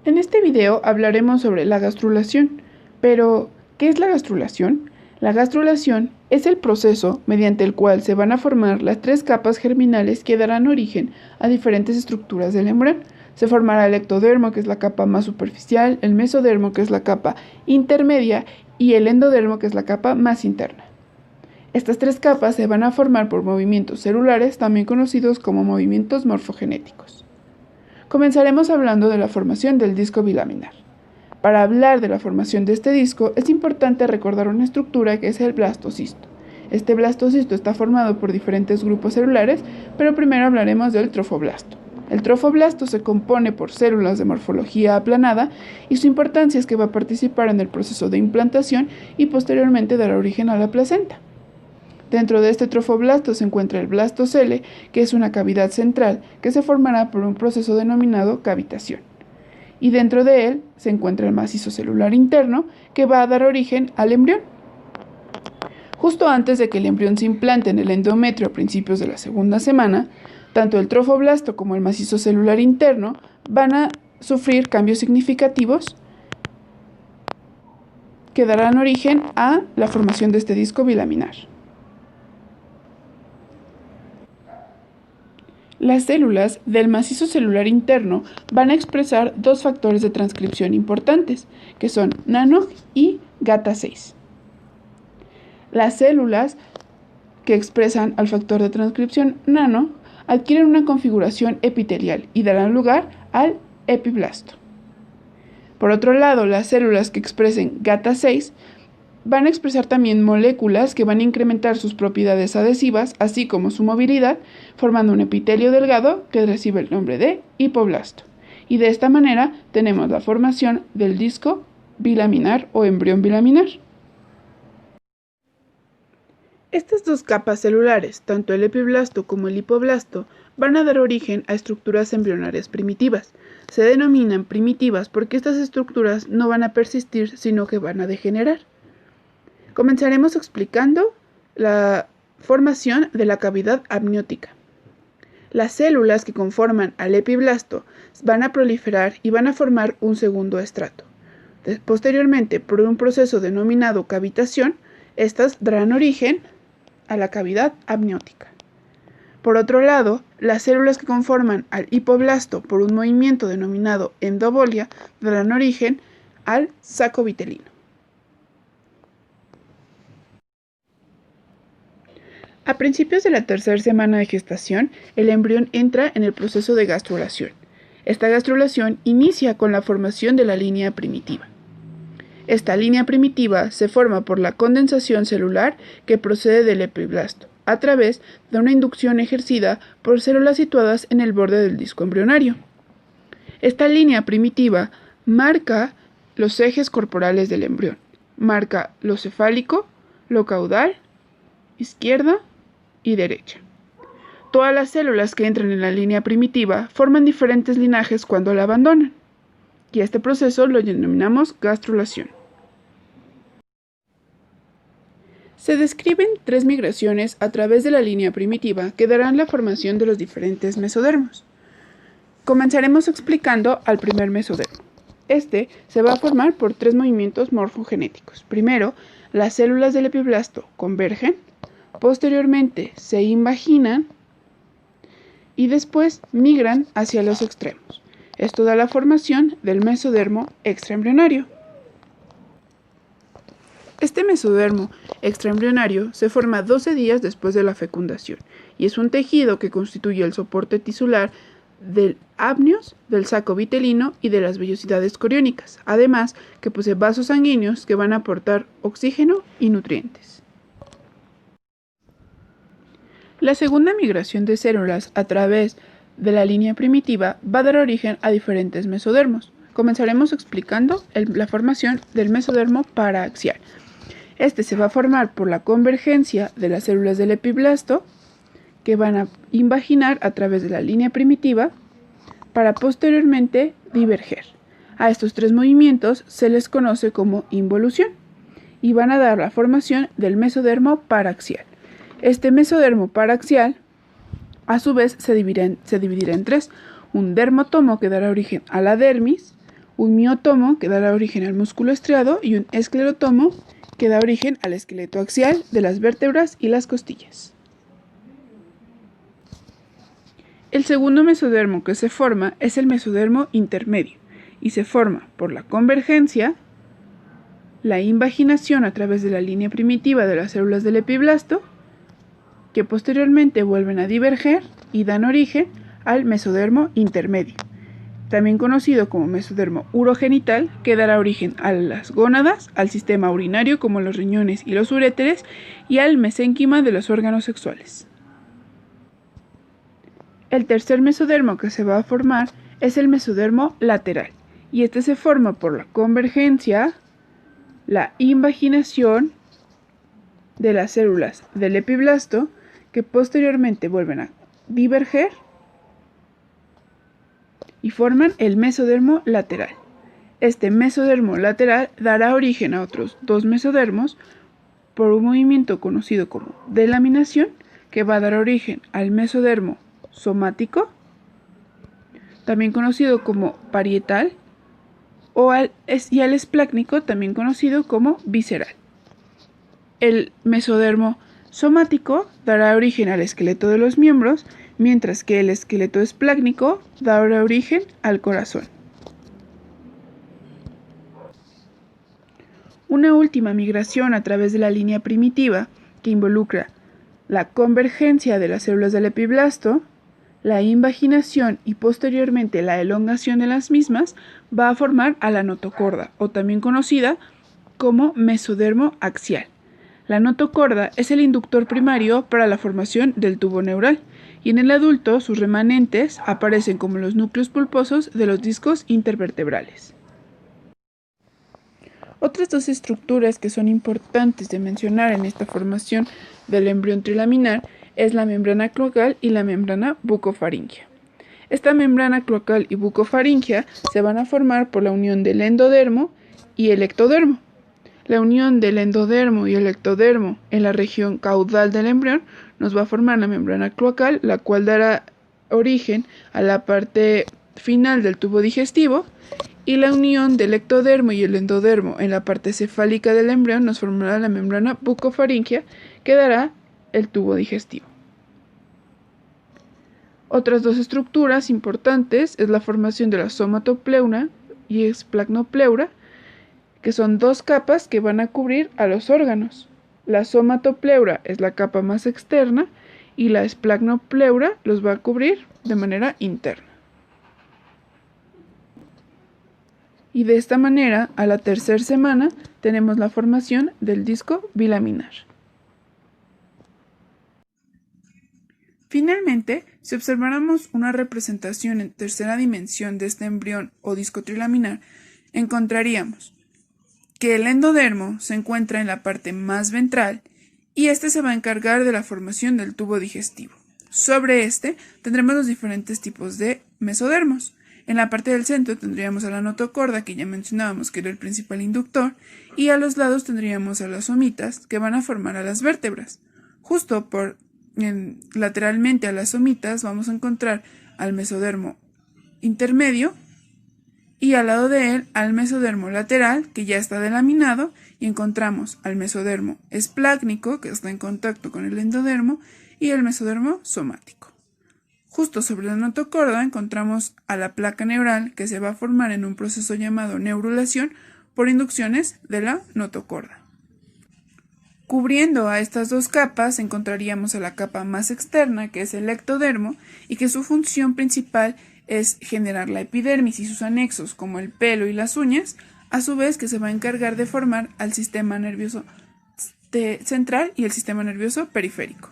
En este video hablaremos sobre la gastrulación, pero ¿qué es la gastrulación? La gastrulación es el proceso mediante el cual se van a formar las tres capas germinales que darán origen a diferentes estructuras del embrión. Se formará el ectodermo, que es la capa más superficial, el mesodermo, que es la capa intermedia, y el endodermo, que es la capa más interna. Estas tres capas se van a formar por movimientos celulares, también conocidos como movimientos morfogenéticos. Comenzaremos hablando de la formación del disco bilaminar. Para hablar de la formación de este disco, es importante recordar una estructura que es el blastocisto. Este blastocisto está formado por diferentes grupos celulares, pero primero hablaremos del trofoblasto. El trofoblasto se compone por células de morfología aplanada y su importancia es que va a participar en el proceso de implantación y posteriormente dará origen a la placenta. Dentro de este trofoblasto se encuentra el blastocele, que es una cavidad central que se formará por un proceso denominado cavitación. Y dentro de él se encuentra el macizo celular interno, que va a dar origen al embrión. Justo antes de que el embrión se implante en el endometrio a principios de la segunda semana, tanto el trofoblasto como el macizo celular interno van a sufrir cambios significativos que darán origen a la formación de este disco bilaminar. Las células del macizo celular interno van a expresar dos factores de transcripción importantes, que son nano y GATA6. Las células que expresan al factor de transcripción nano adquieren una configuración epitelial y darán lugar al epiblasto. Por otro lado, las células que expresen GATA6 van a expresar también moléculas que van a incrementar sus propiedades adhesivas, así como su movilidad, formando un epitelio delgado que recibe el nombre de hipoblasto. Y de esta manera tenemos la formación del disco bilaminar o embrión bilaminar. Estas dos capas celulares, tanto el epiblasto como el hipoblasto, van a dar origen a estructuras embrionarias primitivas. Se denominan primitivas porque estas estructuras no van a persistir, sino que van a degenerar. Comenzaremos explicando la formación de la cavidad amniótica. Las células que conforman al epiblasto van a proliferar y van a formar un segundo estrato. Posteriormente, por un proceso denominado cavitación, estas darán origen a la cavidad amniótica. Por otro lado, las células que conforman al hipoblasto por un movimiento denominado endobolia darán origen al saco vitelino. A principios de la tercera semana de gestación, el embrión entra en el proceso de gastrulación. Esta gastrulación inicia con la formación de la línea primitiva. Esta línea primitiva se forma por la condensación celular que procede del epiblasto, a través de una inducción ejercida por células situadas en el borde del disco embrionario. Esta línea primitiva marca los ejes corporales del embrión. Marca lo cefálico, lo caudal, izquierda y derecha. Todas las células que entran en la línea primitiva forman diferentes linajes cuando la abandonan, y este proceso lo denominamos gastrulación. Se describen tres migraciones a través de la línea primitiva que darán la formación de los diferentes mesodermos. Comenzaremos explicando al primer mesodermo. Este se va a formar por tres movimientos morfogenéticos. Primero, las células del epiblasto convergen, posteriormente se invaginan y después migran hacia los extremos. Esto da la formación del mesodermo extraembrionario. Este mesodermo extraembrionario se forma 12 días después de la fecundación y es un tejido que constituye el soporte tisular del amnios, del saco vitelino y de las vellosidades coriónicas, además que posee vasos sanguíneos que van a aportar oxígeno y nutrientes. La segunda migración de células a través de la línea primitiva va a dar origen a diferentes mesodermos. Comenzaremos explicando la formación del mesodermo paraaxial. Este se va a formar por la convergencia de las células del epiblasto que van a invaginar a través de la línea primitiva para posteriormente diverger. A estos tres movimientos se les conoce como involución y van a dar la formación del mesodermo paraaxial. Este mesodermo paraaxial, a su vez, se dividirá en tres: un dermotomo que dará origen a la dermis, un miotomo que dará origen al músculo estriado y un esclerotomo que da origen al esqueleto axial de las vértebras y las costillas. El segundo mesodermo que se forma es el mesodermo intermedio y se forma por la convergencia, la invaginación a través de la línea primitiva de las células del epiblasto, que posteriormente vuelven a diverger y dan origen al mesodermo intermedio, también conocido como mesodermo urogenital, que dará origen a las gónadas, al sistema urinario como los riñones y los uréteres y al mesénquima de los órganos sexuales. El tercer mesodermo que se va a formar es el mesodermo lateral, y este se forma por la convergencia, la invaginación de las células del epiblasto, que posteriormente vuelven a diverger y forman el mesodermo lateral. Este mesodermo lateral dará origen a otros dos mesodermos por un movimiento conocido como delaminación, que va a dar origen al mesodermo somático, también conocido como parietal, y al esplácnico, también conocido como visceral. El mesodermo somático dará origen al esqueleto de los miembros, mientras que el esqueleto esplácnico dará origen al corazón. Una última migración a través de la línea primitiva, que involucra la convergencia de las células del epiblasto, la invaginación y posteriormente la elongación de las mismas, va a formar a la notocorda, o también conocida como mesodermo axial. La notocorda es el inductor primario para la formación del tubo neural, y en el adulto sus remanentes aparecen como los núcleos pulposos de los discos intervertebrales. Otras dos estructuras que son importantes de mencionar en esta formación del embrión trilaminar es la membrana cloacal y la membrana bucofaríngea. Esta membrana cloacal y bucofaríngea se van a formar por la unión del endodermo y el ectodermo. La unión del endodermo y el ectodermo en la región caudal del embrión nos va a formar la membrana cloacal, la cual dará origen a la parte final del tubo digestivo, y la unión del ectodermo y el endodermo en la parte cefálica del embrión nos formará la membrana bucofaríngea, que dará el tubo digestivo. Otras dos estructuras importantes es la formación de la somatopleura y esplacnopleura, que son dos capas que van a cubrir a los órganos. La somatopleura es la capa más externa y la esplacnopleura los va a cubrir de manera interna. Y de esta manera, a la tercera semana, tenemos la formación del disco bilaminar. Finalmente, si observáramos una representación en tercera dimensión de este embrión o disco trilaminar, encontraríamos que el endodermo se encuentra en la parte más ventral y este se va a encargar de la formación del tubo digestivo. Sobre este tendremos los diferentes tipos de mesodermos. En la parte del centro tendríamos a la notocorda, que ya mencionábamos que era el principal inductor, y a los lados tendríamos a las somitas, que van a formar a las vértebras. Justo lateralmente a las somitas vamos a encontrar al mesodermo intermedio, y al lado de él al mesodermo lateral, que ya está delaminado, y encontramos al mesodermo esplácnico, que está en contacto con el endodermo, y el mesodermo somático. Justo sobre la notocorda encontramos a la placa neural, que se va a formar en un proceso llamado neurulación por inducciones de la notocorda. Cubriendo a estas dos capas encontraríamos a la capa más externa, que es el ectodermo, y que su función principal es generar la epidermis y sus anexos como el pelo y las uñas, a su vez que se va a encargar de formar al sistema nervioso central y el sistema nervioso periférico.